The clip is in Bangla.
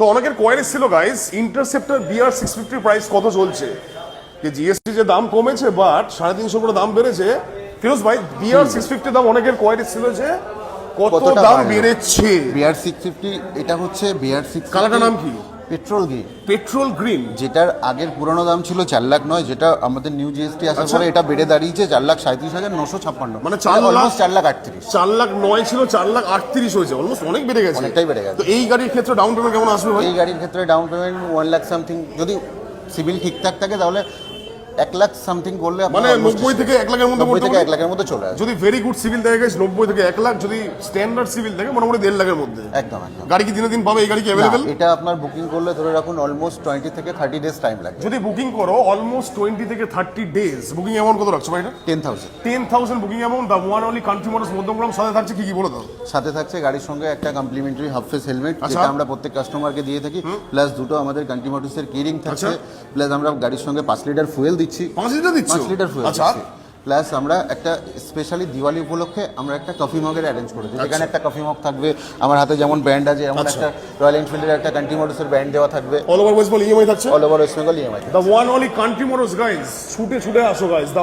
তো অনেকের কোয়ারিজ ছিল গাইস, ইন্টারসেপ্টর বিআর 650 প্রাইস কত চলছে, যে জিএসটি যে দাম কমেছে বাট 350 করে দাম বেড়েছে। ফিরোজ ভাই, বিআর 650 দাম অনেকের কোয়ারিজ ছিল যে কত দাম বেড়েছে। বিআর 650 এটা হচ্ছে বিআর 650 কালারটার নাম কি? Petrol green. পেট্রোল গ্রিন, যেটার আগের পুরনো দাম ছিল 4 লাখ 9, যেটা আমাদের নিউ জিএসটি আসার পরে এটা বেড়ে দাঁড়িয়েছে 4,37,956, মানে 4,38,000। 4 লাখ 9 ছিল 4,38,000 হয়েছে, অলমোস্ট অনেক বেড়ে গেছে। অনেকটাই বেড়ে গেছে। তো এই গাড়ির ক্ষেত্রে ডাউন পেমেন্ট কেমন আসবে ভাই? এই গাড়ির ক্ষেত্রে ডাউন পেমেন্ট 1 লাখ সামথিং, যদি সিভিল ঠিকঠাক থাকে তাহলে 1 লাখ সামথিং করলে মানে 90 থেকে 1 লাখের মধ্যে 90 থেকে 1 লাখের মধ্যে চলে আসে। যদি ভেরি গুড সিভিল থাকে গাইস 90 থেকে 1 লাখ, যদি স্ট্যান্ডার্ড সিভিল থাকে মোটামুটি 1.5 লাখের মধ্যে। একদম একদম। গাড়ি কি দিনে দিন পাবে? এই গাড়ি কি অ্যাভেলেবল? এটা আপনার বুকিং করলে ধরে রাখুন অলমোস্ট 20 থেকে 30 ডেজ টাইম লাগে। যদি বুকিং করো অলমোস্ট 20 থেকে 30 ডেজ, বুকিং অ্যামাউন্ট কত রাখছো ভাই? এটা 10,000 booking amount. The one only country motors Madhyamgram. সাথে থাকছে কি কি বলে দাও? সাথে থাকছে গাড়ির সঙ্গে একটা কমপ্লিমেন্টারি হাফ ফেস হেলমেট, যেটা আমরা প্রত্যেক কাস্টমারকে দিয়ে থাকি, প্লাস দুটো আমাদের কান্ট্রি মোটরসের কিরিং থাকছে, প্লাস আমরা গাড়ির সঙ্গে 5 লিটার ফুয়েল দিচ্ছি। 5 লিটার দিচ্ছ? 5 লিটার ফুয়েল আচ্ছা। দিচ্ছি। প্লাস আমরা একটা স্পেশালি দিওয়ালি উপলক্ষে আমরা একটা কফি মগের অ্যারেঞ্জ করেছি, যেখানে একটা কফি মগ থাকবে, আমার হাতে যেমন ব্যান্ড আছে এমন একটা রয়্যাল এনফিল্ডের একটা কান্ট্রি মোটরসের ব্যান্ড দেওয়া থাকবে। All over West Bengal EMI থাকছে। All over West Bengal EMI. The one only country motors guys, ছুটে ছুটে আসো গাইস। দা